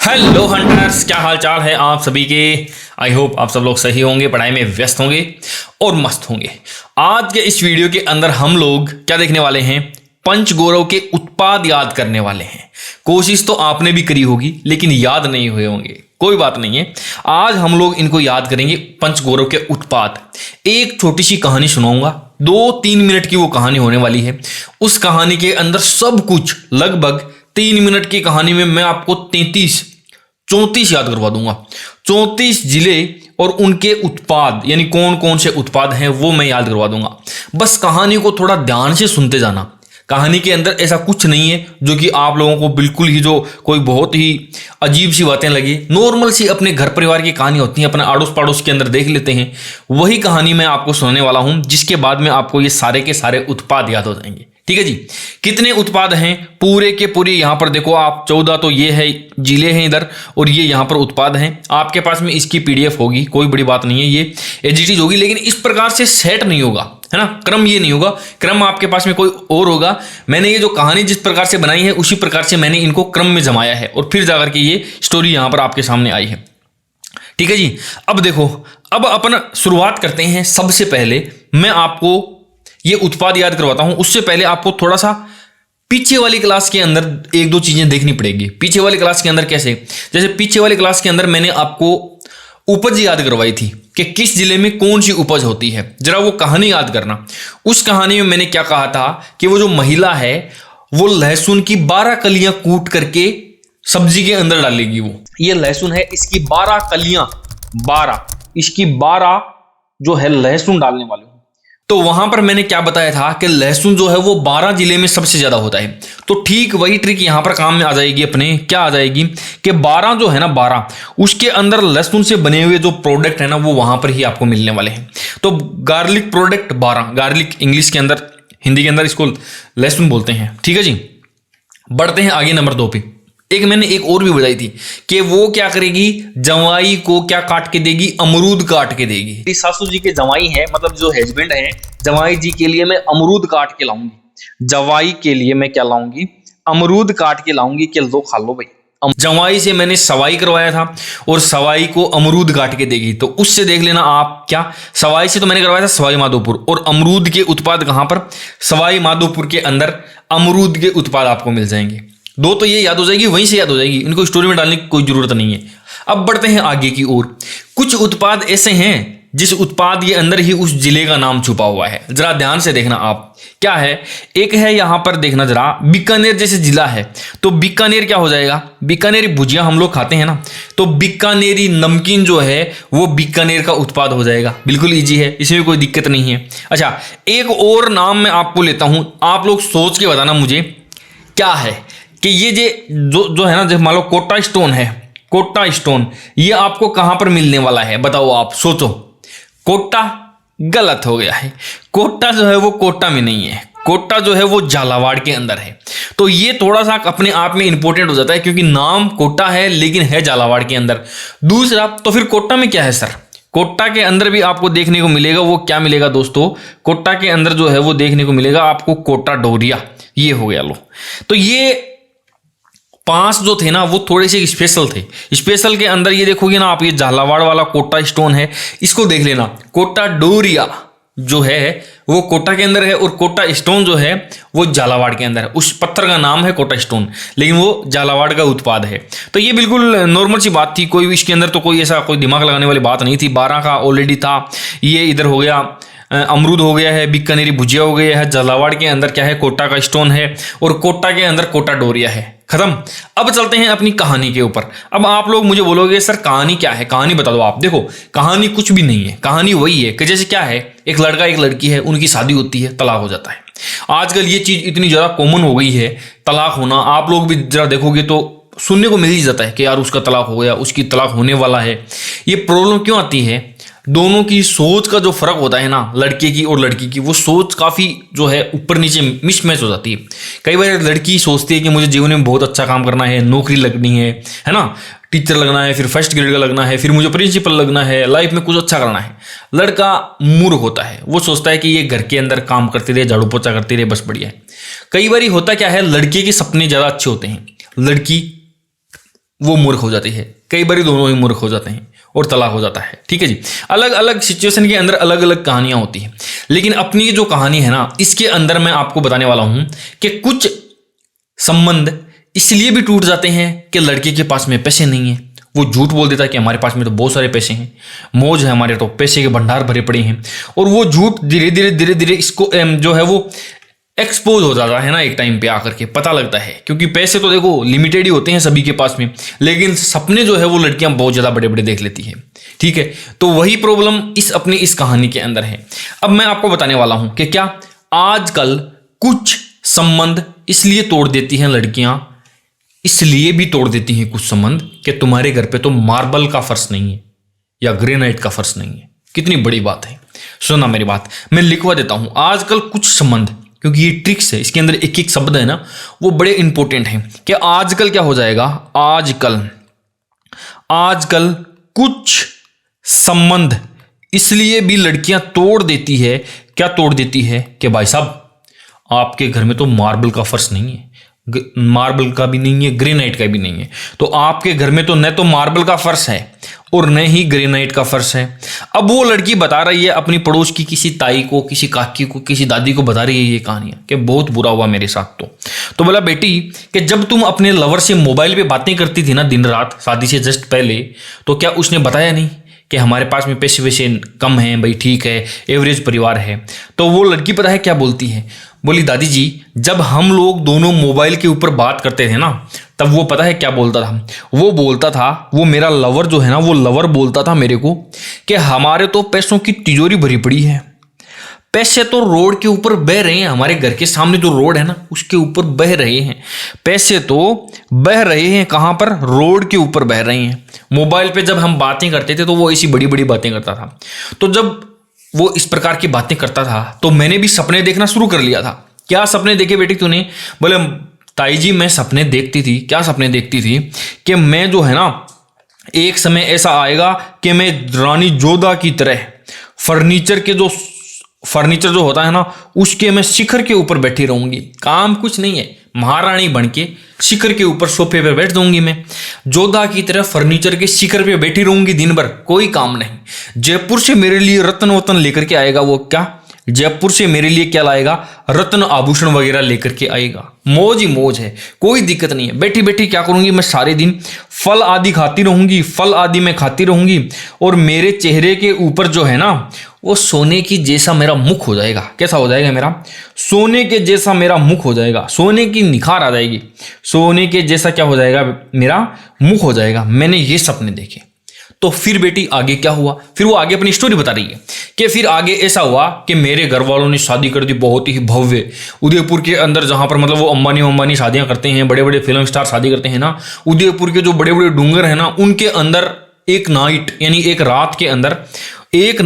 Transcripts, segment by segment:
Hello hunters, क्या हाल चाल है आप सभी के। आई होप आप सब लोग सही होंगे, पढ़ाई में व्यस्त होंगे और मस्त होंगे। आज के इस वीडियो के अंदर हम लोग क्या देखने वाले हैं, पंचगौरव के उत्पाद याद करने वाले हैं। कोशिश तो आपने भी करी होगी लेकिन याद नहीं हुए होंगे, कोई बात नहीं है। आज हम लोग इनको याद करेंगे, पंचगौरव के उत्पाद। एक छोटी सी कहानी सुनाऊंगा, 2-3 मिनट की वो कहानी होने वाली है। उस कहानी के अंदर सब कुछ, लगभग 3 मिनट की कहानी में मैं आपको 34 याद करवा दूंगा। 34 जिले और उनके उत्पाद, यानी कौन कौन से उत्पाद हैं वो मैं याद करवा दूंगा। बस कहानी को थोड़ा ध्यान से सुनते जाना। कहानी के अंदर ऐसा कुछ नहीं है जो कि आप लोगों को बिल्कुल ही जो कोई बहुत ही अजीब सी बातें लगी। नॉर्मल सी अपने घर परिवार की कहानी होती है, अपने आड़ोस पड़ोस के अंदर देख लेते हैं। वही कहानी मैं आपको सुनाने वाला हूं, जिसके बाद में आपको ये सारे के सारे उत्पाद याद हो जाएंगे। ठीक है जी। कितने उत्पाद हैं पूरे के पूरे, यहां पर देखो आप, 14 तो ये है जिले हैं इधर, और ये यहां पर उत्पाद हैं। आपके पास में इसकी पीडीएफ होगी, कोई बड़ी बात नहीं है, ये एडिटेड होगी, लेकिन इस प्रकार से सेट नहीं होगा, है ना। क्रम ये नहीं होगा, क्रम आपके पास में कोई और होगा। मैंने ये जो कहानी जिस प्रकार से बनाई है उसी प्रकार से मैंने इनको क्रम में जमाया है, और फिर जाकर के ये स्टोरी यहां पर आपके सामने आई है। ठीक है जी। अब देखो, अब अपन शुरुआत करते हैं। सबसे पहले मैं आपको ये उत्पाद याद करवाता हूं, उससे पहले आपको थोड़ा सा पीछे वाली क्लास के अंदर 1-2 चीजें देखनी पड़ेगी। पीछे वाली क्लास के अंदर कैसे, जैसे पीछे वाली क्लास के अंदर मैंने आपको उपज याद करवाई थी कि किस जिले में कौन सी उपज होती है। जरा वो कहानी याद करना। उस कहानी में मैंने क्या कहा था कि वो जो महिला है वो लहसुन की 12 कलियां कूट करके सब्जी के अंदर डालेगी। वो ये लहसुन है, इसकी 12 कलियां, 12 इसकी 12 जो है लहसुन डालने वाले हूं। तो वहां पर मैंने क्या बताया था कि लहसुन जो है वो 12 जिले में सबसे ज्यादा होता है। तो ठीक वही ट्रिक यहां पर काम में आ जाएगी अपने। क्या आ जाएगी कि 12 जो है ना, 12 उसके अंदर लहसुन से बने हुए जो प्रोडक्ट है ना वो वहां पर ही आपको मिलने वाले हैं। तो गार्लिक प्रोडक्ट 12, गार्लिक इंग्लिश के अंदर, हिंदी के अंदर इसको लहसुन बोलते हैं। ठीक है जी। बढ़ते हैं आगे नंबर 2 पे। मैंने एक और भी बताई थी कि वो क्या करेगी, जवाई को क्या काट के देगी, अमरूद काट के देगी। सासू जी के जवाई है, मतलब जो हस्बैंड है, जवाई जी के लिए मैं अमरूद काट के लाऊंगी। जवाई के लिए मैं क्या लाऊंगी, अमरूद काट के लाऊंगी कि लो खा लो भाई। जवाई से मैंने सवाई करवाया था और सवाई को अमरूद काट के देगी। तो उससे देख लेना आप, क्या सवाई से तो मैंने करवाया था सवाई माधोपुर, और अमरूद के उत्पाद कहां पर, सवाई माधोपुर के अंदर अमरूद के उत्पाद आपको मिल जाएंगे। 2 तो ये याद हो जाएगी, वहीं से याद हो जाएगी, इनको स्टोरी में डालने की कोई जरूरत नहीं है। अब बढ़ते हैं आगे की ओर। कुछ उत्पाद ऐसे हैं जिस उत्पाद के अंदर ही उस जिले का नाम छुपा हुआ है। जरा ध्यान से देखना आप, क्या है। एक है यहां पर देखना जरा, बीकानेर जैसे जिला है, तो बीकानेर क्या हो जाएगा, बीकानेरी भुजिया हम लोग खाते हैं ना, तो बीकानेरी नमकीन जो है वो बीकानेर का उत्पाद हो जाएगा। बिल्कुल इजी है, इसमें कोई दिक्कत नहीं है। अच्छा, एक और नाम मैं आपको लेता हूं, आप लोग सोच के बताना मुझे क्या है कि ये जो है ना, जब मान लो कोटा स्टोन है, कोटा स्टोन ये आपको कहां पर मिलने वाला है, बताओ आप, सोचो। कोटा गलत हो गया है। कोटा जो है वो कोटा में नहीं है, कोटा जो है वो झालावाड़ के अंदर है। तो ये थोड़ा सा अपने आप में इंपॉर्टेंट हो जाता है, क्योंकि नाम कोटा है लेकिन है झालावाड़ के अंदर। दूसरा, तो फिर कोटा में क्या है सर, कोटा के अंदर भी आपको देखने को मिलेगा, वो क्या मिलेगा दोस्तों, कोटा के अंदर जो है वो देखने को मिलेगा आपको कोटा डोरिया। ये हो गया लो। तो ये 5 जो थे ना वो थोड़े से स्पेशल थे। स्पेशल के अंदर ये देखोगे ना आप, ये झालावाड़ वाला कोटा स्टोन है, इसको देख लेना। कोटा डोरिया जो है वो कोटा के अंदर है, और कोटा स्टोन जो है वो झालावाड़ के अंदर है। उस पत्थर का नाम है कोटा स्टोन, लेकिन वो झालावाड़ का उत्पाद है। तो ये बिल्कुल नॉर्मल सी बात थी, कोई इसके अंदर तो कोई ऐसा कोई दिमाग लगाने वाली बात नहीं थी। 12 का ऑलरेडी था, ये इधर हो गया अमरूद हो गया है, बीकानेरी भुजिया हो गया है, झालावाड़ के अंदर क्या है, कोटा का स्टोन है, और कोटा के अंदर कोटा डोरिया है। खत्म। अब चलते हैं अपनी कहानी के ऊपर। अब आप लोग मुझे बोलोगे सर कहानी क्या है, कहानी बता दो आप। देखो, कहानी कुछ भी नहीं है, कहानी वही है कि जैसे क्या है, एक लड़का एक लड़की है, उनकी शादी होती है, तलाक हो जाता है। आजकल ये चीज इतनी ज्यादा कॉमन हो गई है, तलाक होना। आप लोग भी जरा देखोगे तो सुनने को मिल ही जाता है कि यार उसका तलाक हो गया, उसकी तलाक होने वाला है। ये प्रॉब्लम क्यों आती है, दोनों की सोच का जो फर्क होता है ना, लड़के की और लड़की की, वो सोच काफी जो है ऊपर नीचे मिसमैच हो जाती है। कई बार लड़की सोचती है कि मुझे जीवन में बहुत अच्छा काम करना है, नौकरी लगनी है ना, टीचर लगना है, फिर फर्स्ट ग्रेड का लगना है, फिर मुझे प्रिंसिपल लगना है, लाइफ में कुछ अच्छा करना है। लड़का मूर्ख होता है, वो सोचता है कि ये घर के अंदर काम करते रहे, झाड़ू पोछा करते रहे, बस बढ़िया है। कई बार होता क्या है, लड़के के सपने ज्यादा अच्छे होते हैं, लड़की वो मूर्ख हो जाती है, कई बार दोनों ही मूर्ख हो जाते हैं और तलाक हो जाता है। ठीक है जी, अलग अलग सिचुएशन के अंदर अलग अलग कहानियां होती हैं, लेकिन अपनी जो कहानी है ना, इसके अंदर मैं आपको बताने वाला हूं कि कुछ संबंध इसलिए भी टूट जाते हैं कि लड़के के पास में पैसे नहीं है। वो झूठ बोल देता है कि हमारे पास में तो बहुत सारे पैसे हैं, मौज है हमारे, तो पैसे के भंडार भरे पड़े हैं, और वो झूठ धीरे धीरे इसको जो है वो एक्सपोज हो जाता है ना, एक टाइम पे आकर के पता लगता है। क्योंकि पैसे तो देखो लिमिटेड ही होते हैं सभी के पास में, लेकिन सपने जो है वो लड़कियां बहुत ज्यादा बड़े बड़े देख लेती है। ठीक है, तो वही प्रॉब्लम इस कहानी के अंदर है। अब मैं आपको बताने वाला हूं कि क्या आजकल कुछ संबंध इसलिए तोड़ देती हैं लड़कियां, इसलिए भी तोड़ देती हैं कुछ संबंध कि तुम्हारे घर पे तो मार्बल का फर्श नहीं है या ग्रेनाइट का फर्श नहीं है। कितनी बड़ी बात है, सुना मेरी बात, मैं लिखवा देता हूं। आजकल कुछ संबंध, क्योंकि ये ट्रिक्स है, इसके अंदर एक एक शब्द है ना, वो बड़े इंपॉर्टेंट हैं कि आजकल क्या हो जाएगा। आजकल कुछ संबंध इसलिए भी लड़कियां तोड़ देती है, क्या तोड़ देती है कि भाई साहब आपके घर में तो मार्बल का फर्श नहीं है, मार्बल का भी नहीं है, ग्रेनाइट का भी नहीं है, तो आपके घर में तो न तो मार्बल का फर्श है और न ही ग्रेनाइट का फर्श है। अब वो लड़की बता रही है अपनी पड़ोस की किसी ताई को, किसी काकी को, किसी दादी को बता रही है ये कहानियां कि बहुत बुरा हुआ मेरे साथ। तो बोला बेटी कि जब तुम अपने लवर से मोबाइल पे बातें करती थी ना दिन रात, शादी से जस्ट पहले, तो क्या उसने बताया नहीं कि हमारे पास में पैसे वैसे कम हैं, भाई ठीक है, एवरेज परिवार है। तो वो लड़की पता है क्या बोलती है, बोली दादी जी जब हम लोग दोनों मोबाइल के ऊपर बात करते थे ना, तब वो पता है क्या बोलता था, वो मेरा लवर जो है ना, वो लवर बोलता था मेरे को कि हमारे तो पैसों की तिजोरी भरी पड़ी है, पैसे तो रोड के ऊपर बह रहे हैं, हमारे घर के सामने जो रोड है ना उसके ऊपर बह रहे हैं, पैसे तो बह रहे हैं, कहाँ पर, रोड के ऊपर बह रहे हैं। मोबाइल पे जब हम बातें करते थे तो वो ऐसी बड़ी बड़ी बातें करता था, तो जब वो इस प्रकार की बातें करता था तो मैंने भी सपने देखना शुरू कर लिया था। क्या सपने देखे बेटी तूने? बोले ताई जी मैं सपने देखती थी। क्या सपने देखती थी? कि मैं जो है ना, एक समय ऐसा आएगा कि मैं रानी जोधा की तरह फर्नीचर जो होता है ना, उसके मैं शिखर के ऊपर बैठी रहूंगी, काम कुछ नहीं है, महारानी बन के शिखर के ऊपर सोफे पे बैठ जाऊंगी, मैं जोधा की तरह फर्नीचर के शिखर पे बैठी रहूंगी दिन भर, कोई काम नहीं। जयपुर से मेरे लिए रत्न वतन लेकर के आएगा, वो क्या, जयपुर से मेरे लिए क्या लाएगा, रत्न आभूषण वगैरह लेकर के आएगा, मौज ही मौज है, कोई दिक्कत नहीं है। बैठी बैठी क्या करूंगी मैं, सारे दिन फल आदि खाती रहूंगी, फल आदि मैं खाती रहूंगी, और मेरे चेहरे के ऊपर जो है ना वो सोने की जैसा मेरा मुख हो जाएगा। कैसा हो जाएगा मेरा? सोने के जैसा मेरा मुख हो जाएगा, सोने की निखार आ जाएगी, सोने के जैसा क्या हो जाएगा, मेरा मुख हो जाएगा। मैंने ये सपने देखे। तो फिर बेटी आगे क्या हुआ? फिर वो आगे अपनी स्टोरी बता रही है कि फिर आगे ऐसा हुआ कि मेरे घर वालों ने शादी कर दी बहुत ही भव्य, उदयपुर के अंदर, जहां पर मतलब वो अंबानी शादियां करते हैं, बड़े बड़े फिल्म स्टार शादी करते हैं ना, उदयपुर के जो बड़े बड़े डूंगर है ना, उनके अंदर एक नाइट यानी एक रात के अंदर, एक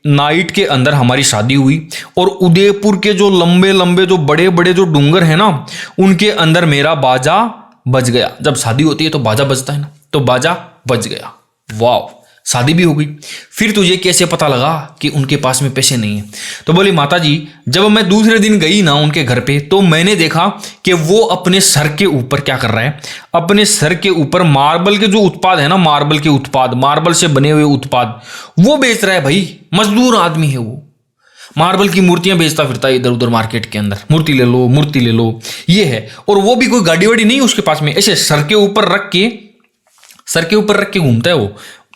नाइट के अंदर हमारी शादी हुई, और उदयपुर के जो लंबे लंबे जो बड़े बड़े जो डूंगर है ना, उनके अंदर मेरा बाजा बज गया। जब शादी होती है तो बाजा बजता है ना, तो बाजा बज गया। वाह, शादी भी हो गई। फिर तुझे कैसे पता लगा कि उनके पास में पैसे नहीं है? तो बोली माता जी जब मैं दूसरे दिन गई ना उनके घर पे, तो मैंने देखा कि वो अपने सर के ऊपर क्या कर रहा है, अपने सर के ऊपर मार्बल के जो उत्पाद है ना, मार्बल से बने हुए उत्पाद वो बेच रहा है। भाई मजदूर आदमी है वो, मार्बल की मूर्तियां बेचता फिरता है इधर उधर मार्केट के अंदर, मूर्ति ले लो ये है। और वो भी कोई गाड़ी वाड़ी नहीं उसके पास में, ऐसे सर के ऊपर रख के घूमता है वो,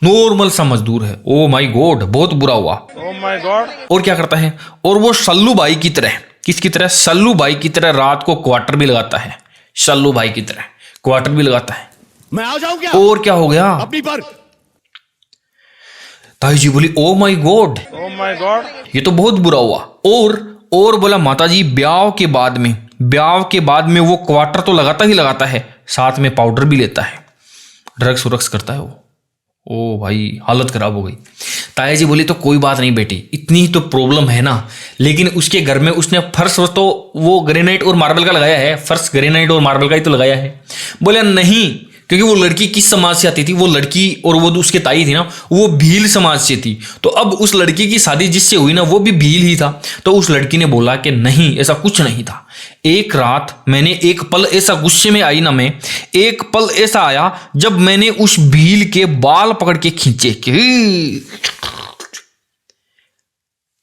नॉर्मल सा मजदूर है। ओ माय गॉड, बहुत बुरा हुआ। Oh my God. और क्या करता है, और वो सल्लू भाई की तरह, किसकी तरह? सल्लू भाई की तरह रात को क्वार्टर भी लगाता है, सल्लू भाई की तरह क्वार्टर भी लगाता है। मैं आ जाऊं क्या? और क्या हो गया अपनी पर? ताई जी बोली ओ माय गॉड, ये तो बहुत बुरा हुआ। और बोला माता जी ब्याह के बाद में वो क्वार्टर तो लगाता ही लगाता है, साथ में पाउडर भी लेता है, ड्रग्स करता है वो। ओ भाई हालत खराब हो गई। ताया जी बोली तो कोई बात नहीं बेटी, इतनी ही तो प्रॉब्लम है ना, लेकिन उसके घर में उसने फर्श तो वो ग्रेनाइट और मार्बल का लगाया है, फर्श ग्रेनाइट और मार्बल का ही तो लगाया है। बोले नहीं, क्योंकि वो लड़की किस समाज से आती थी, वो लड़की और वो उसके ताई थी ना, वो भील समाज से थी। तो अब उस लड़की की शादी जिससे हुई ना, वो भी भील ही था। तो उस लड़की ने बोला कि नहीं, ऐसा कुछ नहीं था। एक रात मैंने, एक पल ऐसा गुस्से में आई ना मैं, एक पल ऐसा आया जब मैंने उस भील के बाल पकड़ के खींचे कि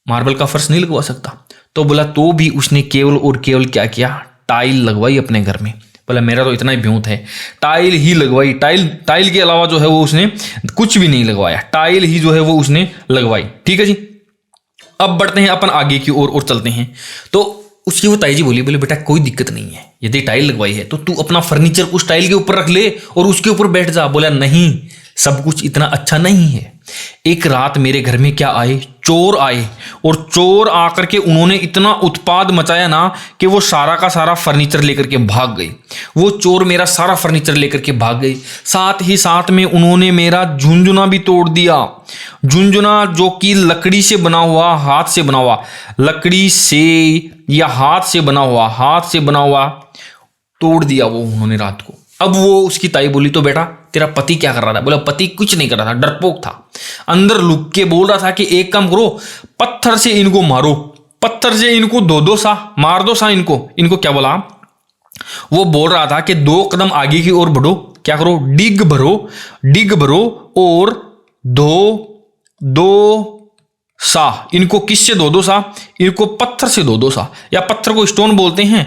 मार्बल का फर्श नहीं लगवा सकता। तो बोला तो भी उसने केवल और केवल क्या किया, टाइल लगवाई अपने घर में। बोला मेरा तो इतना ही ब्यूत है, टाइल ही लगवाई। टाइल के अलावा जो है वो उसने कुछ भी नहीं लगवाया, टाइल ही जो है वो उसने लगवाई। ठीक है जी, अब बढ़ते हैं अपन आगे की ओर और चलते हैं। तो उसकी वो ताई जी बोली, बोले बेटा कोई दिक्कत नहीं है, यदि टाइल लगवाई है तो तू अपना फर्नीचर उस टाइल के ऊपर रख ले और उसके ऊपर बैठ जा। बोला नहीं, सब कुछ इतना अच्छा नहीं है। एक रात मेरे घर में क्या आए, चोर आए, और चोर आकर के उन्होंने इतना उत्पाद मचाया ना कि वो सारा का सारा फर्नीचर लेकर के भाग गए। वो चोर मेरा सारा फर्नीचर लेकर के भाग गए। साथ ही साथ में उन्होंने मेरा झुंझुना भी तोड़ दिया। झुंझुना जो कि लकड़ी से बना हुआ, हाथ से बना हुआ, लकड़ी से या हाथ से बना हुआ तोड़ दिया वो उन्होंने रात को। अब वो उसकी ताई बोली तो बेटा तेरा पति क्या कर रहा था? बोला पति कुछ नहीं कर रहा था, डरपोक था, अंदर लुक के बोल रहा था कि एक काम करो, पत्थर से इनको मारो, पत्थर से इनको दो सा मार दो सा इनको क्या बोला, वो बोल रहा था कि 2 कदम आगे की ओर बढ़ो, क्या करो, डिग भरो और दो सा इनको, किससे दो सा, इनको पत्थर से दो सा, या पत्थर को स्टोन बोलते हैं,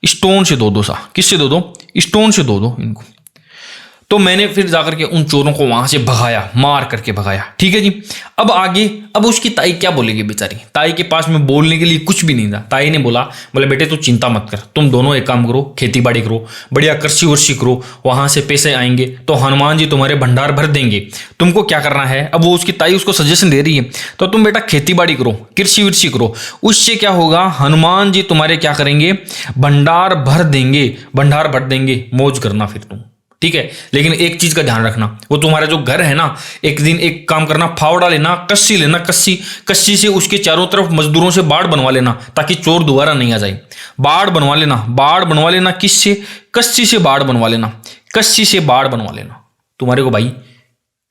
स्टोन से दो सा, किससे दो, स्टोन से दो इनको। तो मैंने फिर जाकर के उन चोरों को वहां से भगाया, मार करके भगाया। ठीक है जी, अब आगे, अब उसकी ताई क्या बोलेगी बेचारी, ताई के पास में बोलने के लिए कुछ भी नहीं था। ताई ने बोले बेटे तू चिंता मत कर, तुम दोनों एक काम करो, खेती बाड़ी करो, बढ़िया कृषि वर्षि करो, वहां से पैसे आएंगे तो हनुमान जी तुम्हारे भंडार भर देंगे। तुमको क्या करना है, अब वो उसकी ताई उसको सजेशन दे रही है, तो तुम बेटा खेती बाड़ी करो, कृषि वर्षि करो, उससे क्या होगा, हनुमान जी तुम्हारे क्या करेंगे, भंडार भर देंगे, मौज करना फिर तुम। ठीक है, लेकिन एक चीज का ध्यान रखना, वो तुम्हारा जो घर है ना, एक दिन एक काम करना, फावड़ा लेना, कस्सी लेना, कस्सी से उसके चारों तरफ मजदूरों से बाड़ बनवा लेना, ताकि चोर दोबारा नहीं आ जाए। बाड़ बनवा लेना, किससे, कस्सी से बाड़ बनवा लेना, तुम्हारे को भाई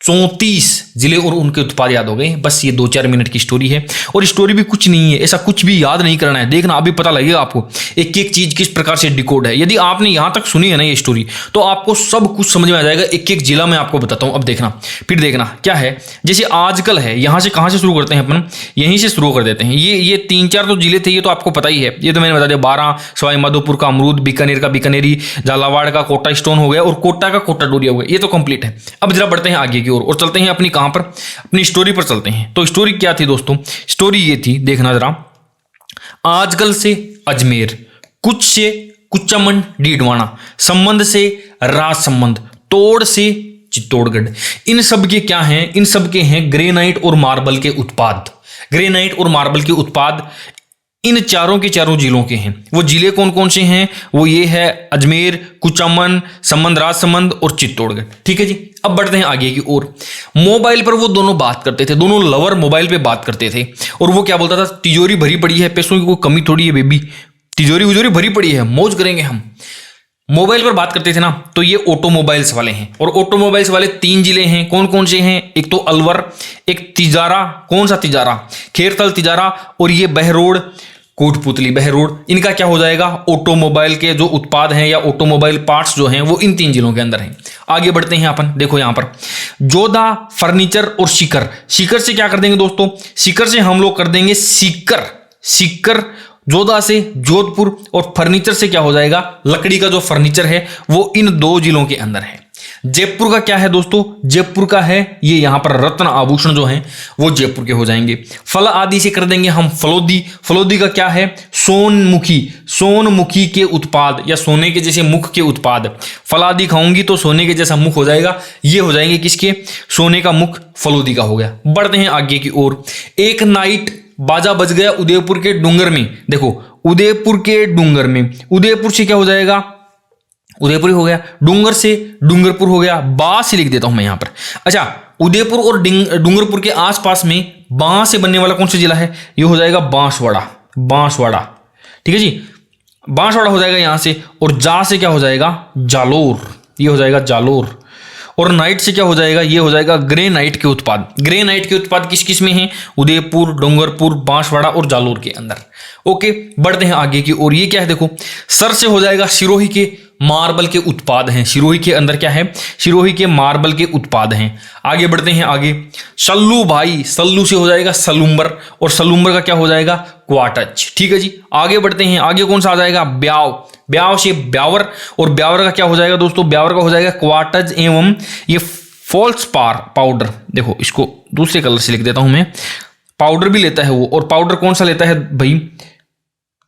34 जिले और उनके उत्पाद याद हो गए। बस ये 2-4 मिनट की स्टोरी है, और स्टोरी भी कुछ नहीं है, ऐसा कुछ भी याद नहीं करना है। देखना अभी पता लगेगा आपको एक एक चीज किस प्रकार से डिकोड है। यदि आपने यहां तक सुनी है ना ये स्टोरी, तो आपको सब कुछ समझ में आ जाएगा। एक एक जिला मैं आपको बताता हूं। अब देखना, फिर देखना क्या है, जैसे आजकल है, यहां से कहां से शुरू करते हैं अपन, यहीं से शुरू कर देते हैं। ये 3-4 तो जिले थे, ये तो आपको पता ही है, ये तो मैंने बता दिया। 12 सवाई माधोपुर का अमरूद, बीकानेर का बीकानेरी, झालावाड़ का कोटा स्टोन हो गया, और कोटा का कोटा डोरिया हो गया। ये तो कंप्लीट है। अब जरा बढ़ते हैं आगे और चलते हैं अपनी कहां पर, अपनी स्टोरी पर चलते हैं। तो स्टोरी क्या थी दोस्तों, स्टोरी ये थी, देखना जरा। आजकल से अजमेर, कुछ से कुचामन डीडवाना, संबंध से राज संबंध, तोड़ से चित्तौड़गढ़, इन सब के क्या हैं, इन सब के हैं ग्रेनाइट और मार्बल के उत्पाद। ग्रेनाइट और मार्बल के उत्पाद इन चारों के चारों जिलों के हैं। वो जिले कौन कौन से हैं, वो ये है अजमेर, कुचामन, संबंध, राजसमंद और चित्तौड़गढ़। ठीक है जी, अब बढ़ते हैं आगे की ओर। मोबाइल पर वो दोनों बात करते थे, दोनों लवर मोबाइल पे बात करते थे, और वो क्या बोलता था, तिजोरी भरी पड़ी है, पैसों की कोई कमी थोड़ी है बेबी, तिजोरी उजोरी भरी पड़ी है, मौज करेंगे हम। मोबाइल पर बात करते थे ना, तो ये ऑटोमोबाइल्स वाले हैं, और ऑटोमोबाइल्स वाले 3 जिले हैं। कौन कौन से हैं, एक तो अलवर, एक तिजारा, कौन सा तिजारा, खेरतल तिजारा, और ये बहरोड, कोटपुतली बहरोड। इनका क्या हो जाएगा, ऑटोमोबाइल के जो उत्पाद हैं या ऑटोमोबाइल पार्ट्स जो हैं वो इन 3 जिलों के अंदर हैं। आगे बढ़ते हैं अपन, देखो यहां पर जोधा, फर्नीचर और सीकर। सीकर से क्या कर देंगे दोस्तों, सीकर से हम लोग कर देंगे सीकर, जोधा से जोधपुर, और फर्नीचर से क्या हो जाएगा, लकड़ी का जो फर्नीचर है वो इन 2 जिलों के अंदर है। जयपुर का क्या है दोस्तों, जयपुर का है ये, यहां पर रत्न आभूषण जो हैं वो जयपुर के हो जाएंगे। फल आदि से कर देंगे हम फलोदी का क्या है, सोनमुखी के उत्पाद, या सोने के जैसे मुख के उत्पाद। फल आदि खाऊंगी तो सोने के जैसा मुख हो जाएगा, ये हो जाएंगे किसके, सोने का मुख फलोदी का हो गया। बढ़ते हैं आगे की ओर। एक नाइट बाजा बज गया उदयपुर के डूंगर में। देखो उदयपुर के डूंगर में, उदयपुर से क्या हो जाएगा, उदयपुर हो गया, डूंगर से डूंगरपुर हो गया, बा से लिख देता हूं मैं यहां पर। अच्छा, उदयपुर और डूंगरपुर के आसपास में बां से बनने वाला कौन सा जिला है, ये हो जाएगा बांसवाड़ा। ठीक है जी, बांसवाड़ा हो जाएगा यहां से, और जा से क्या हो जाएगा, जालोर, ये हो जाएगा जालोर। और नाइट से क्या हो जाएगा, ये हो जाएगा ग्रेनाइट के उत्पाद। ग्रेनाइट के उत्पाद किस किस में हैं, उदयपुर, डूंगरपुर, बांसवाड़ा और जालोर के अंदर। ओके, बढ़ते हैं आगे की और ये क्या है, देखो सर से हो जाएगा सिरोही के मार्बल के उत्पाद हैं। सिरोही के अंदर क्या है, सिरोही के मार्बल के उत्पाद हैं। आगे बढ़ते हैं आगे, सल्लू भाई, सल्लू से हो जाएगा सलूम्बर और सलूम्बर का क्या हो जाएगा, क्वाटज। ठीक है जी, आगे बढ़ते हैं, आगे कौन सा आ जाएगा, ब्याव। ब्याव से ब्यावर और ब्यावर का क्या हो जाएगा दोस्तों, ब्यावर का हो जाएगा क्वाटज एवं ये फॉल्स पाउडर। देखो इसको दूसरे कलर से लिख देता हूं मैं, पाउडर भी लेता है वो, और पाउडर कौन सा लेता है भाई,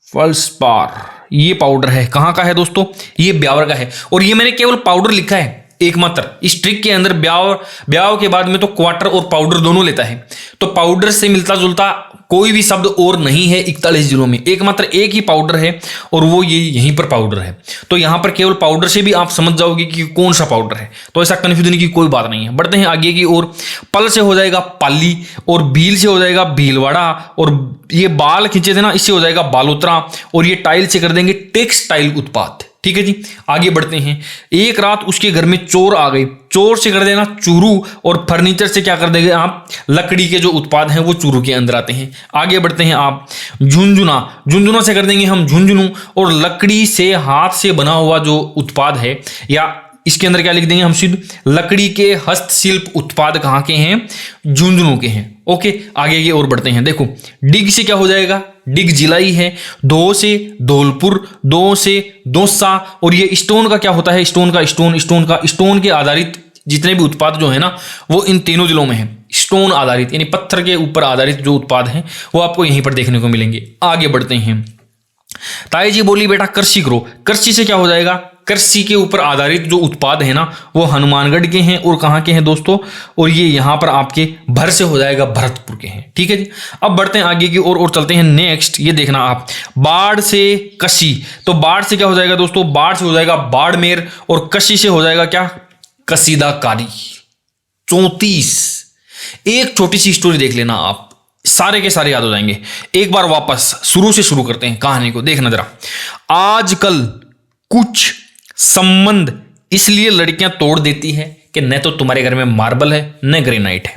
फॉल्सपार। ये पाउडर है, कहां का है दोस्तों, ये ब्यावर का है। और ये मैंने केवल पाउडर लिखा है एकमात्र, इस ट्रिक के अंदर ब्याव के बाद में तो क्वार्टर और पाउडर दोनों लेता है। तो पाउडर से मिलता जुलता कोई भी शब्द और नहीं है 41 जिलों में, एकमात्र एक ही पाउडर है और वो ये यहीं पर पाउडर है। तो यहां पर केवल पाउडर से भी आप समझ जाओगे कि कौन सा पाउडर है, तो ऐसा कंफ्यूजन की कोई बात नहीं है। बढ़ते हैं आगे की ओर, पल से हो जाएगा पाली और भील से हो जाएगा भीलवाड़ा, और ये बाल खींचे थे ना, इससे हो जाएगा बालोतरा, और ये टाइल से कर देंगे टेक्सटाइल उत्पाद। ठीक है जी, आगे बढ़ते हैं, एक रात उसके घर में चोर आ गए, चोर से कर देना चूरू, और फर्नीचर से क्या कर देंगे आप, लकड़ी के जो उत्पाद हैं वो चूरू के अंदर आते हैं। आगे बढ़ते हैं आप, झुंझुना, झुंझुना से कर देंगे हम झुंझुनू, और लकड़ी से हाथ से बना हुआ जो उत्पाद है, या इसके अंदर क्या लिख देंगे हम सिद्ध, लकड़ी के हस्तशिल्प उत्पाद कहाँ के हैं, झुंझुनू के हैं। ओके, आगे की ओर बढ़ते हैं, देखो डिग से क्या हो जाएगा, डिग जिलाई है, दो से धौलपुर, दो से दोसा, और ये स्टोन का क्या होता है, स्टोन का स्टोन के आधारित जितने भी उत्पाद जो है ना वो इन तीनों जिलों में है। स्टोन आधारित यानी पत्थर के ऊपर आधारित जो उत्पाद हैं वो आपको यहीं पर देखने को मिलेंगे। आगे बढ़ते हैं, ताई जी बोली बेटा कृषि करो, कृषि से क्या हो जाएगा, कृषि के ऊपर आधारित जो उत्पाद है ना वो हनुमानगढ़ के हैं, और कहाँ के हैं दोस्तों, और ये यहाँ पर आपके भर से हो जाएगा भरतपुर के हैं। ठीक है जी, अब बढ़ते हैं आगे की ओर और चलते हैं नेक्स्ट, ये देखना आप, बाढ़ से कशी, तो बाढ़ से क्या हो जाएगा दोस्तों, बाढ़ से हो जाएगा बाड़मेर, और कशी से हो जाएगा क्या, कसीदाकारी। 34, एक छोटी सी स्टोरी देख लेना आप, सारे के सारे याद हो जाएंगे। एक बार वापस शुरू से शुरू करते हैं कहानी को, देखना जरा। आजकल कुछ संबंध इसलिए लड़कियां तोड़ देती है कि न तो तुम्हारे घर में मार्बल है न ग्रेनाइट है,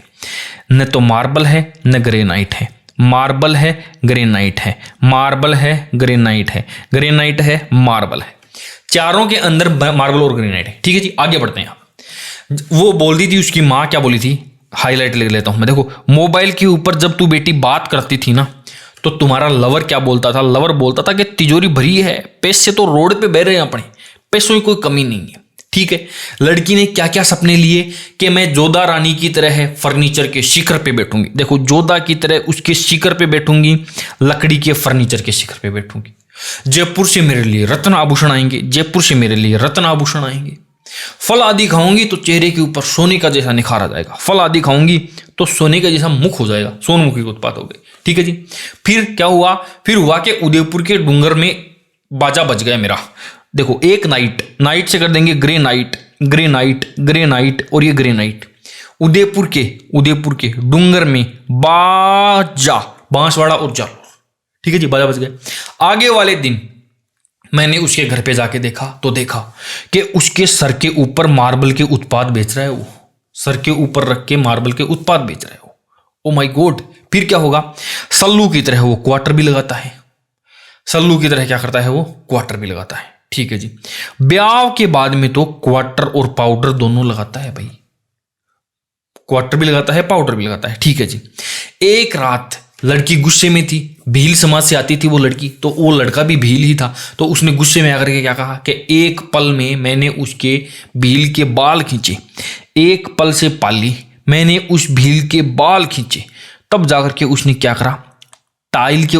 न तो मार्बल है न ग्रेनाइट है, मार्बल है ग्रेनाइट है, मार्बल है ग्रेनाइट है, ग्रेनाइट है मार्बल है, चारों के अंदर मार्बल और ग्रेनाइट है। ठीक है जी, आगे बढ़ते हैं। वो बोलती थी, उसकी माँ क्या बोली थी, हाईलाइट ले लेता हूं मैं, देखो मोबाइल के ऊपर जब तू बेटी बात करती थी ना तो तुम्हारा लवर क्या बोलता था, लवर बोलता था कि तिजोरी भरी है, पैसे तो रोड पे बह रहे हैं अपने, पैसों की कोई कमी नहीं है। ठीक है, लड़की ने क्या क्या सपने लिए कि मैं जोधा रानी की तरह फर्नीचर के शिखर पे बैठूंगी, देखो जोधा की तरह उसके शिखर पे बैठूंगी, लकड़ी के फर्नीचर के शिखर पे बैठूंगी, जयपुर से मेरे लिए रत्न आभूषण आएंगे, जयपुर से मेरे लिए रत्न आभूषण आएंगे, फल आदि खाऊंगी तो चेहरे के ऊपर सोने का जैसा निखार आ जाएगा, फल आदि खाऊंगी तो सोने का जैसा मुख हो जाएगा, सोनमुखी के उत्पाद हो गए। ठीक है जी, फिर क्या हुआ, फिर हुआ कि उदयपुर के डूंगर में बाजा बज गया मेरा, देखो एक नाइट से कर देंगे ग्रेनाइट, ग्रेनाइट, ग्रेनाइट, और ये ग्रेनाइट, उदयपुर के डूंगर में बाजा, बांसवाड़ा और जालोर। ठीक है जी, बाजा बज गया। आगे वाले दिन मैंने उसके घर पे जाके देखा तो देखा कि उसके सर के ऊपर मार्बल के उत्पाद बेच रहा है वो, सर के ऊपर रख के मार्बल के उत्पाद बेच रहा है वो। ओ माय गॉड, फिर क्या होगा, सल्लू की तरह वो क्वार्टर भी लगाता है, सल्लू की तरह क्या करता है वो, क्वार्टर भी लगाता है। ठीक है जी, ब्याह के बाद में तो क्वार्टर और पाउडर दोनों लगाता है भाई, क्वार्टर भी लगाता है पाउडर भी लगाता है। ठीक है जी, एक रात लड़की गुस्से में थी, भील समाज से आती थी वो लड़की, तो वो लड़का भी भील ही था, तो उसने गुस्से में आकर के क्या कहा कि एक पल में मैंने उसके भील के बाल खींचे, एक पल से पाली मैंने उस भील के बाल खींचे, तब जाकर के उसने क्या करा, टाइल के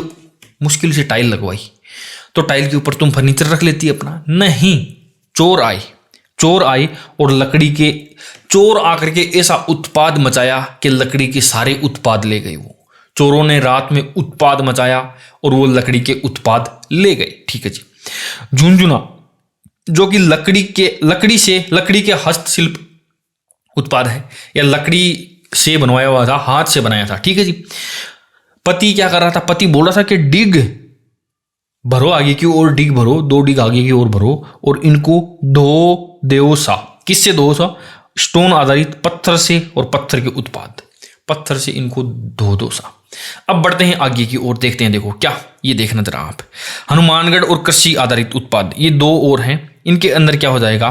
मुश्किल से टाइल लगवाई, तो टाइल के ऊपर तुम फर्नीचर रख लेती अपना, नहीं, चोर आए और लकड़ी के चोर आकर के ऐसा उत्पाद मचाया कि लकड़ी के सारे उत्पाद ले गए। वो चोरों ने रात में उत्पाद मचाया और वो लकड़ी के उत्पाद ले गए। ठीक है जी, झुंझुना जो कि लकड़ी के हस्तशिल्प उत्पाद है, या लकड़ी से बनवाया हुआ था, हाथ से बनाया था। ठीक है जी, पति क्या कर रहा था, पति बोल रहा था कि डिग भरो आगे की ओर डिग भरो, 2 डिग आगे की ओर भरो और इनको धो देओ सा। किससे धो सा? स्टोन आधारित पत्थर से और पत्थर के उत्पाद, पत्थर से इनको धो दो सा। अब बढ़ते हैं आगे की ओर, देखते हैं। देखो क्या, ये देखना जरा आप, हनुमानगढ़ और कृषि आधारित उत्पाद, ये 2 और हैं। इनके अंदर क्या हो जाएगा?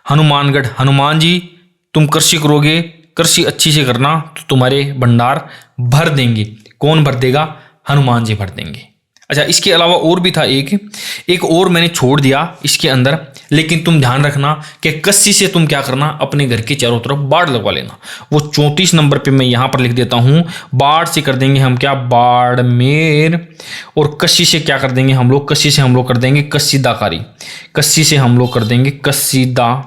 हनुमानगढ़, हनुमान जी तुम कृषि करोगे, कृषि अच्छी से करना तो तुम्हारे भंडार भर देंगे। कौन भर देगा? हनुमान जी भर देंगे। अच्छा, इसके अलावा और भी था एक और मैंने छोड़ दिया इसके अंदर, लेकिन तुम ध्यान रखना कि कस्सी से तुम क्या करना, अपने घर के चारों तरफ बाड़ लगवा लेना। वो 34 नंबर पे मैं यहां पर लिख देता हूं। बाड़ से कर देंगे हम क्या? बाड़मेर। और कस्सी से क्या कर देंगे हम लोग? कस्सी से हम लोग कर देंगे कसीदाकारी। कस्सी से हम लोग कर देंगे कसीदाकारी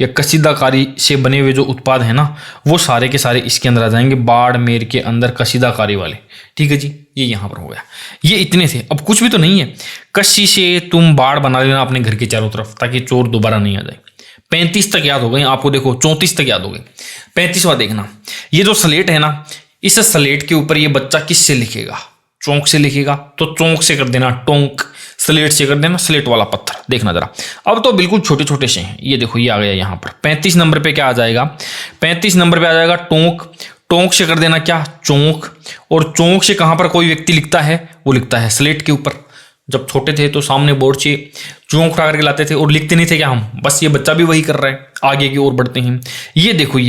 या कसीदाकारी से बने हुए जो उत्पाद है ना, वो सारे के सारे इसके अंदर आ जाएंगे, बाड़मेर के अंदर कसीदाकारी वाले। ठीक है जी, ये यहां पर हो गया। ये इतने थे, अब कुछ भी तो नहीं है। कस्सी से तुम बाड़ बना लेना अपने घर के चारों तरफ, ताकि चोर दोबारा नहीं आ जाए। 35 तक याद हो गए आपको, देखो 34 तक याद हो गए। 35वां देखना, ये जो स्लेट है ना, इस स्लेट के ऊपर ये बच्चा किससे लिखेगा? चौंक से लिखेगा, तो चौंक से कर देना टोंक, स्लेट से कर देना स्लेट वाला पत्थर। देखना जरा, अब तो बिल्कुल छोटे छोटे से हैं। ये देखो, ये आ गया यहाँ पर 35 नंबर पे क्या आ जाएगा? 35 नंबर पे आ जाएगा टोंक। टोंक से कर देना क्या? चौंक। और चौंक से कहाँ पर कोई व्यक्ति लिखता है? वो लिखता है स्लेट के ऊपर। जब छोटे थे तो सामने बोर्ड से चौंक उठा करके लाते थे और लिखते नहीं थे क्या हम? बस ये बच्चा भी वही कर रहा है। आगे की ओर बढ़ते हैं। ये देखो,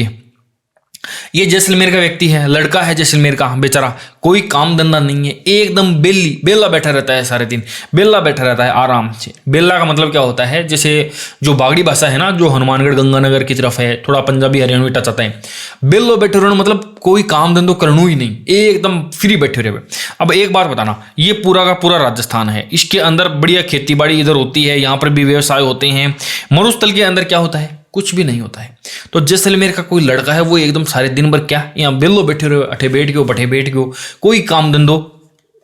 ये जैसलमेर का व्यक्ति है, लड़का है जैसलमेर का, बेचारा कोई काम धंधा नहीं है, एकदम बेला बैठा रहता है, सारे दिन बेला बैठा रहता है आराम से। बेला का मतलब क्या होता है? जैसे जो बागड़ी भाषा है ना, जो हनुमानगढ़ गंगानगर की तरफ है, थोड़ा पंजाबी हरियाणवी टच आता है। बेलो बैठे रहना मतलब कोई काम धंधो करनू ही नहीं, एकदम फ्री बैठे रहे। अब एक बात बताना, ये पूरा का पूरा राजस्थान है, इसके अंदर बढ़िया खेती बाड़ी इधर होती है, यहाँ पर भी व्यवसाय होते हैं। मरुस्थल के अंदर क्या होता है? कुछ भी नहीं होता है। तो जैसलमेर का कोई लड़का है, वो एकदम सारे दिन भर क्या यहाँ बेलो बैठे रहे, अठे बैठ गयो बठे बैठ गयो, कोई काम धंधो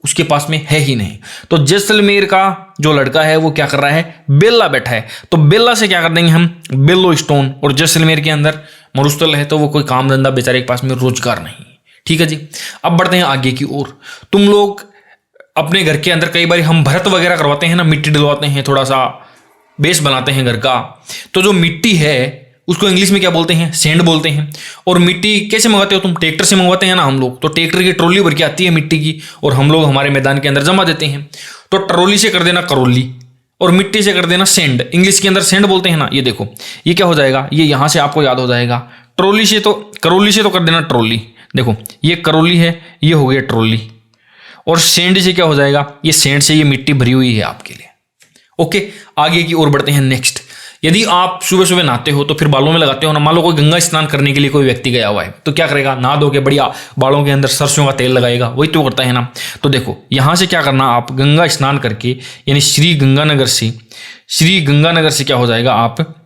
उसके पास में है ही नहीं। तो जैसलमेर का जो लड़का है वो क्या कर रहा है? बेला बैठा है। तो बेला से क्या कर देंगे हम? बेलो स्टोन। और जैसलमेर के अंदर मरुस्थल है, तो वो कोई काम धंधा बेचारे के पास में रोजगार नहीं। ठीक है जी, अब बढ़ते हैं आगे की ओर। तुम लोग अपने घर के अंदर कई बार हम भरत वगैरह करवाते हैं ना, मिट्टी डलवाते हैं, थोड़ा सा बेस बनाते हैं घर का। तो जो मिट्टी है उसको इंग्लिश में क्या बोलते हैं? सैंड बोलते हैं। और मिट्टी कैसे मंगाते हो तुम? ट्रैक्टर से मंगवाते हैं ना हम लोग। तो ट्रैक्टर की ट्रॉली भर के आती है मिट्टी की, और हम लोग हमारे मैदान के अंदर जमा देते हैं। तो ट्रॉली से कर देना करौली, और मिट्टी से कर देना सैंड। इंग्लिश के अंदर सैंड बोलते हैं ना। ये देखो, ये क्या हो जाएगा? ये यहां से आपको याद हो जाएगा। ट्रॉली से तो करौली से तो कर देना ट्रॉली। देखो, ये करौली है, ये हो गया ट्रॉली। और सैंड से क्या हो जाएगा? ये सैंड से ये मिट्टी भरी हुई है आपके लिए। ओके, आगे की ओर बढ़ते हैं। नेक्स्ट, यदि आप सुबह सुबह नहाते हो तो फिर बालों में लगाते हो ना। मान लो कोई गंगा स्नान करने के लिए कोई व्यक्ति गया हुआ है, तो क्या करेगा? नहा धो के बढ़िया बालों के अंदर सरसों का तेल लगाएगा, वही तो करता है ना। तो देखो, यहां से क्या करना, आप गंगा स्नान करके, यानी श्री गंगानगर से क्या हो जाएगा? आप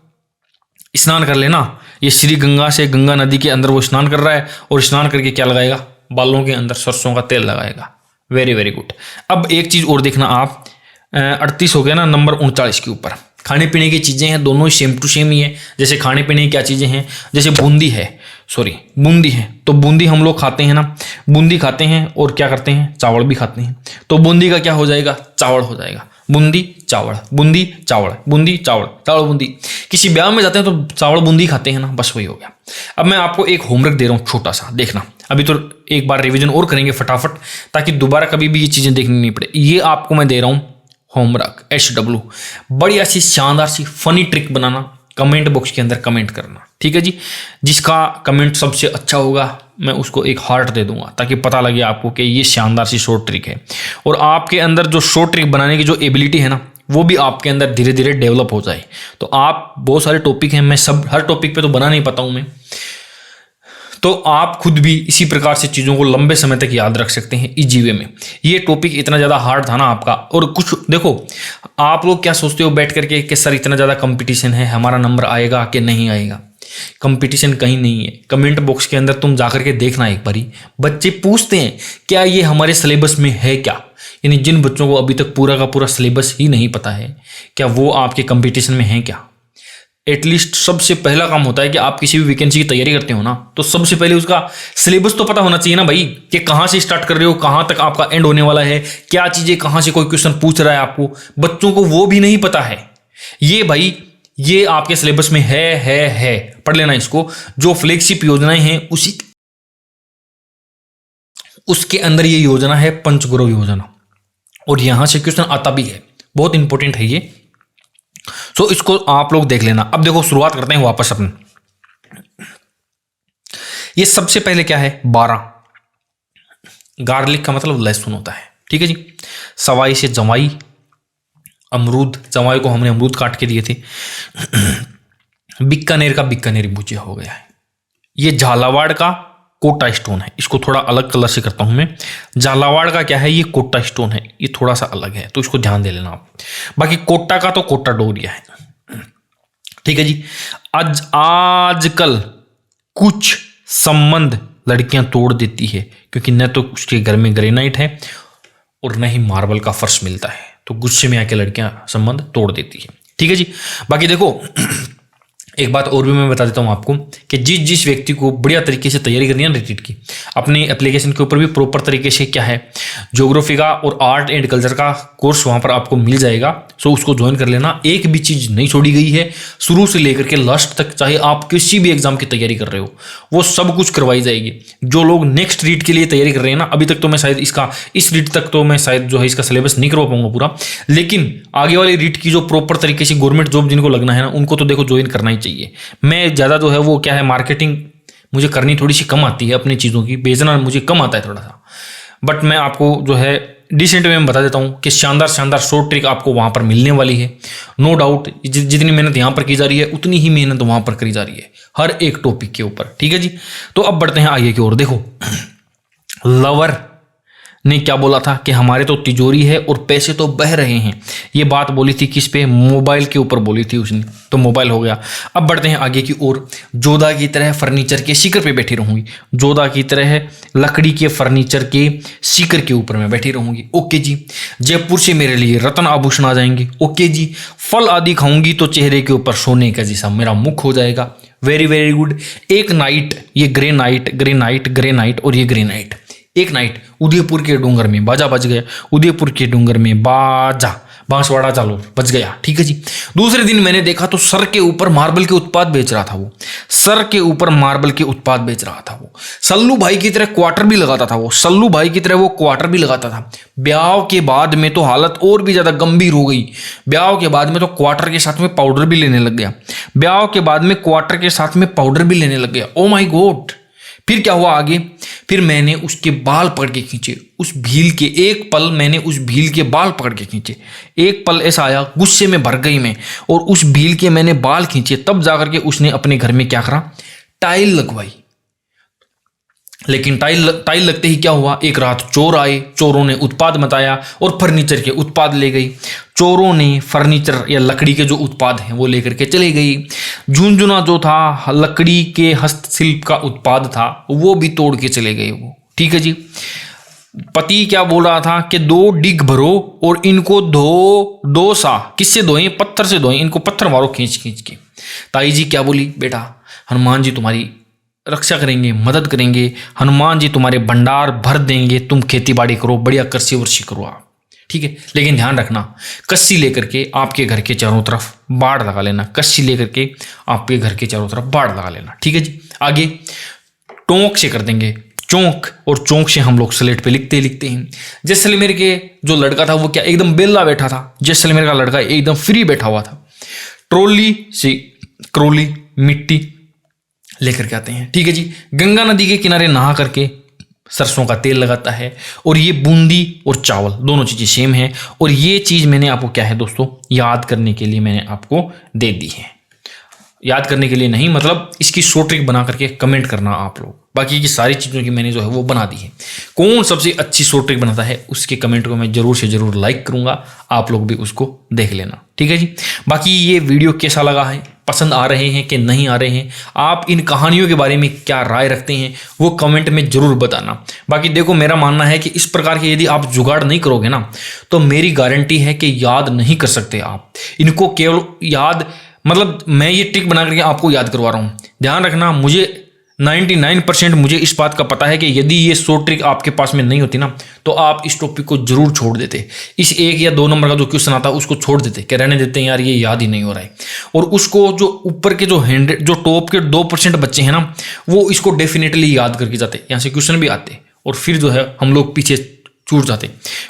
स्नान कर लेना। ये श्री गंगा से गंगा नदी के अंदर वो स्नान कर रहा है, और स्नान करके क्या लगाएगा? बालों के अंदर सरसों का तेल लगाएगा। Very very good. अब एक चीज और देखना आप, 38 हो गया ना, नंबर 39 के ऊपर खाने पीने की चीजें हैं, दोनों ही सेम टू सेम ही है। जैसे खाने पीने की क्या चीजें हैं? जैसे बूंदी है, तो बूंदी हम लोग खाते हैं ना, बूंदी खाते हैं। और क्या करते हैं? चावल भी खाते हैं। तो बूंदी का क्या हो जाएगा? चावल हो जाएगा। बूंदी चावल, बूंदी चावल, बूंदी चावल, चावल बूंदी। किसी ब्याह में जाते हैं तो चावल बूंदी खाते हैं ना, बस वही हो गया। अब मैं आपको एक होमवर्क दे रहा हूँ छोटा सा, देखना। अभी तो एक बार रिवीजन और करेंगे फटाफट, ताकि दोबारा कभी भी ये चीजें देखनी नहीं पड़े। ये आपको मैं दे रहा हूँ होमवर्क, HW। बढ़िया सी शानदार सी फनी ट्रिक बनाना, कमेंट बॉक्स के अंदर कमेंट करना। ठीक है जी, जिसका कमेंट सबसे अच्छा होगा मैं उसको एक हार्ट दे दूंगा, ताकि पता लगे आपको कि ये शानदार सी शॉर्ट ट्रिक है। और आपके अंदर जो शॉर्ट ट्रिक बनाने की जो एबिलिटी है ना, वो भी आपके अंदर धीरे धीरे डेवलप हो जाए। तो आप, बहुत सारे टॉपिक हैं, मैं हर टॉपिक पे तो बना नहीं पाता हूं मैं, तो आप खुद भी इसी प्रकार से चीज़ों को लंबे समय तक याद रख सकते हैं इजी वे में। ये टॉपिक इतना ज़्यादा हार्ड था ना आपका। और कुछ देखो, आप लोग क्या सोचते हो बैठ करके कि सर इतना ज़्यादा कंपटीशन है, हमारा नंबर आएगा कि नहीं आएगा? कंपटीशन कहीं नहीं है। कमेंट बॉक्स के अंदर तुम जाकर के देखना एक बारी, बच्चे पूछते हैं क्या ये हमारे सिलेबस में है क्या? यानी जिन बच्चों को अभी तक पूरा का पूरा सिलेबस ही नहीं पता है, क्या वो आपके कंपटीशन में है क्या? एटलीस्ट सबसे पहला काम होता है कि आप किसी भी वैकेंसी की तैयारी करते हो ना, तो सबसे पहले उसका सिलेबस तो पता होना चाहिए ना भाई, कि कहाँ से स्टार्ट कर रहे हो, कहाँ तक आपका एंड होने वाला है, क्या चीजें कहाँ से कोई क्वेश्चन पूछ रहा है आपको। बच्चों को वो भी नहीं पता है। ये भाई ये आपके सिलेबस में है, पढ़ लेना इसको। जो फ्लैगशिप योजनाएं हैं उसके अंदर ये योजना है पंचगौरव योजना, और यहां से क्वेश्चन आता भी है, बहुत इंपॉर्टेंट है ये। तो इसको आप लोग देख लेना। अब देखो शुरुआत करते हैं वापस अपन। ये सबसे पहले क्या है, 12। गार्लिक का मतलब लहसुन होता है, ठीक है जी। सवाई से जवाई, अमरूद, जवाई को हमने अमरूद काट के दिए थे। बीकानेर का बीकानेरी भुजिया हो गया है। ये झालावाड़ का कोटा स्टोन है, इसको थोड़ा अलग कलर से करता हूं मैं। झालावाड़ का क्या है, ये कोटा स्टोन है, ये थोड़ा सा अलग है, तो इसको ध्यान दे लेना आप। बाकी कोटा का तो कोटा डोरिया है, ठीक है जी। आजकल कुछ संबंध लड़कियां तोड़ देती है, क्योंकि न तो उसके घर में ग्रेनाइट है और न ही मार्बल का फर्श मिलता है, तो गुस्से में आके लड़कियां संबंध तोड़ देती है, ठीक है जी। बाकी देखो एक बात और भी मैं बता देता हूं आपको कि जिस व्यक्ति को बढ़िया तरीके से तैयारी करनी है ना रीट की, अपने एप्लीकेशन के ऊपर भी प्रॉपर तरीके से क्या है ज्योग्राफी का और आर्ट एंड कल्चर का कोर्स वहां पर आपको मिल जाएगा। सो उसको ज्वाइन कर लेना। एक भी चीज नहीं छोड़ी गई है, शुरू से लेकर के लास्ट तक, चाहे आप किसी भी एग्जाम की तैयारी कर रहे हो वो सब कुछ करवाई जाएगी। जो लोग नेक्स्ट रीट के लिए तैयारी कर रहे हैं ना, अभी तक तो मैं शायद इस रीट तक तो मैं शायद जो है इसका सिलेबस नहीं करवा पाऊंगा पूरा, लेकिन आगे वाली रीट की जो प्रॉपर तरीके से गवर्नमेंट जॉब जिनको लगना है ना, उनको तो देखो ज्वाइन करना ही चाहिए। मैं ज़्यादा जो है वो क्या है, मार्केटिंग मुझे करनी थोड़ी सी कम आती है, अपनी चीज़ों की बेचना मुझे कम आता है थोड़ा सा, बट मैं आपको जो है डिसेंट वे में बता देता हूँ कि शानदार शॉर्ट ट्रिक आपको वहाँ पर मिलने वाली है। नो डाउट जितनी मेहनत यहाँ पर की जा रही है उतनी ही मेहनत वहाँ पर करी जा रही है, हर एक टॉपिक के ऊपर, ठीक है जी। तो अब बढ़ते हैं आगे की ओर। देखो लवर ने क्या बोला था कि हमारे तो तिजोरी है और पैसे तो बह रहे हैं। ये बात बोली थी किस पे, मोबाइल के ऊपर बोली थी उसने, तो मोबाइल हो गया। अब बढ़ते हैं आगे की ओर। जोधा की तरह फर्नीचर के सीकर पे बैठी रहूंगी, जोधा की तरह लकड़ी के फर्नीचर के सीकर के ऊपर मैं बैठी रहूंगी, ओके जी। जयपुर से मेरे लिए रत्न आभूषण आ जाएंगे, ओके जी। फल आदि खाऊंगी तो चेहरे के ऊपर सोने का जैसा मेरा मुख हो जाएगा, वेरी वेरी गुड। एक नाइट, ये ग्रे नाइट और ये ग्रे नाइट, एक नाइट उदयपुर के डूंगर में बाजा बज गया, उदयपुर के डूंगर में बाजा बांसवाड़ा चालू बज गया, ठीक है जी। दूसरे दिन मैंने देखा तो सर के ऊपर मार्बल के उत्पाद बेच रहा था वो, सर के ऊपर मार्बल के उत्पाद बेच रहा था वो। सल्लू भाई की तरह क्वार्टर भी लगाता था वो, सल्लू भाई की तरह वो क्वार्टर भी लगाता था। ब्याह के बाद में तो हालत और भी ज्यादा गंभीर हो गई, ब्याह के बाद में तो क्वार्टर के साथ में पाउडर भी लेने लग गया, ब्याह के बाद में क्वार्टर के साथ में पाउडर भी लेने लग गया। ओ माई गॉड। फिर क्या हुआ आगे, फिर मैंने उसके बाल पकड़ के खींचे, उस भील के, एक पल मैंने उस भील के बाल पकड़ के खींचे, एक पल ऐसा आया गुस्से में भर गई मैं और उस भील के मैंने बाल खींचे। तब जाकर के उसने अपने घर में क्या करा, टाइल लगवाई। लेकिन टाइल लगते ही क्या हुआ, एक रात चोर आए, चोरों ने उत्पाद मचाया और फर्नीचर के उत्पाद ले गई। चोरों ने फर्नीचर या लकड़ी के जो उत्पाद हैं वो लेकर के चले गई। झुनझुना जो था लकड़ी के हस्तशिल्प का उत्पाद था वो भी तोड़ के चले गए वो, ठीक है जी। पति क्या बोल रहा था कि 2 डिग भरो और इनको दो सा, किससे धोएं, पत्थर से धोएं, इनको पत्थर मारो खींच खींच के। ताई जी क्या बोली, बेटा हनुमान जी तुम्हारी रक्षा करेंगे, मदद करेंगे, हनुमान जी तुम्हारे भंडार भर देंगे, तुम खेती बाड़ी करो, बढ़िया कृषि वर्षि करो आप, ठीक है। लेकिन ध्यान रखना, कस्सी लेकर के आपके घर के चारों तरफ बाड़ लगा लेना, कस्सी लेकर के आपके घर के चारों तरफ बाड़ लगा लेना, ठीक है जी। आगे टोंक से कर देंगे चौंक, और चौंक से हम लोग स्लेट पे लिखते हैं। जैसलमेर के जो लड़का था वो क्या एकदम बेला बैठा था, जैसलमेर का लड़का एकदम फ्री बैठा हुआ था। ट्रॉली से क्रोली मिट्टी लेकर के आते हैं, ठीक है जी। गंगा नदी के किनारे नहा करके सरसों का तेल लगाता है, और ये बूंदी और चावल दोनों चीजें सेम है। और ये चीज मैंने आपको क्या है दोस्तों याद करने के लिए मैंने आपको दे दी है, याद करने के लिए नहीं, मतलब इसकी शॉर्ट ट्रिक बना करके कमेंट करना आप लोग। बाकी की सारी चीज़ों की मैंने जो है वो बना दी है। कौन सबसे अच्छी शॉर्ट ट्रिक बनाता है उसके कमेंट को मैं जरूर से जरूर लाइक करूंगा, आप लोग भी उसको देख लेना, ठीक है जी। बाकी ये वीडियो कैसा लगा है, पसंद आ रहे हैं कि नहीं आ रहे हैं, आप इन कहानियों के बारे में क्या राय रखते हैं वो कमेंट में जरूर बताना। बाकी देखो मेरा मानना है कि इस प्रकार के यदि आप जुगाड़ नहीं करोगे ना तो मेरी गारंटी है कि याद नहीं कर सकते आप इनको। केवल याद मतलब मैं ये ट्रिक बना करके आपको याद करवा रहा हूँ। ध्यान रखना, मुझे 99% मुझे इस बात का पता है कि यदि ये 100 ट्रिक आपके पास में नहीं होती ना तो आप इस टॉपिक को जरूर छोड़ देते। इस 1 या 2 नंबर का जो क्वेश्चन आता है उसको छोड़ देते कि रहने देते हैं यार, ये याद ही नहीं हो रहा है। और उसको जो ऊपर के जो टॉप के 2% बच्चे हैं ना, वो इसको डेफिनेटली याद करके जाते, यहाँ से क्वेश्चन भी आते और फिर जो है हम लोग पीछे छूट जाते,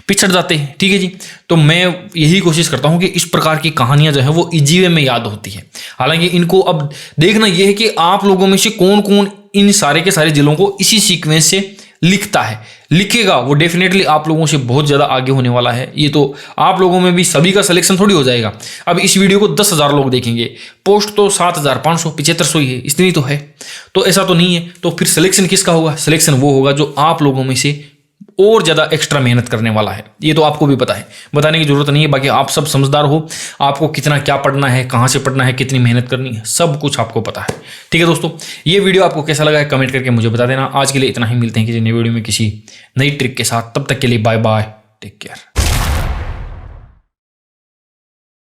पिछड़ जाते हैं। ठीक है जी, तो मैं यही कोशिश करता हूं कि इस प्रकार की कहानियां जो है वो इजी वे में याद होती है। हालांकि इनको अब देखना यह है कि आप लोगों में से कौन कौन इन सारे के सारे जिलों को इसी सीक्वेंस से लिखता है, लिखेगा, वो डेफिनेटली आप लोगों से बहुत ज़्यादा आगे होने वाला है। ये तो आप लोगों में भी सभी का सिलेक्शन थोड़ी हो जाएगा। अब इस वीडियो को 10,000 लोग देखेंगे, पोस्ट तो 7,575 ही है, इतनी तो है, तो ऐसा तो नहीं है। तो फिर सिलेक्शन किसका होगा? सिलेक्शन वो होगा जो आप लोगों में से और ज़्यादा एक्स्ट्रा मेहनत करने वाला है। ये तो आपको भी पता है, बताने की जरूरत नहीं है। बाकी आप सब समझदार हो, आपको कितना क्या पढ़ना है, कहाँ से पढ़ना है, कितनी मेहनत करनी है, सब कुछ आपको पता है। ठीक है दोस्तों, ये वीडियो आपको कैसा लगा है कमेंट करके मुझे बता देना। आज के लिए इतना ही, मिलते हैं किसी नई वीडियो में किसी नई ट्रिक के साथ। तब तक के लिए बाय बाय, टेक केयर।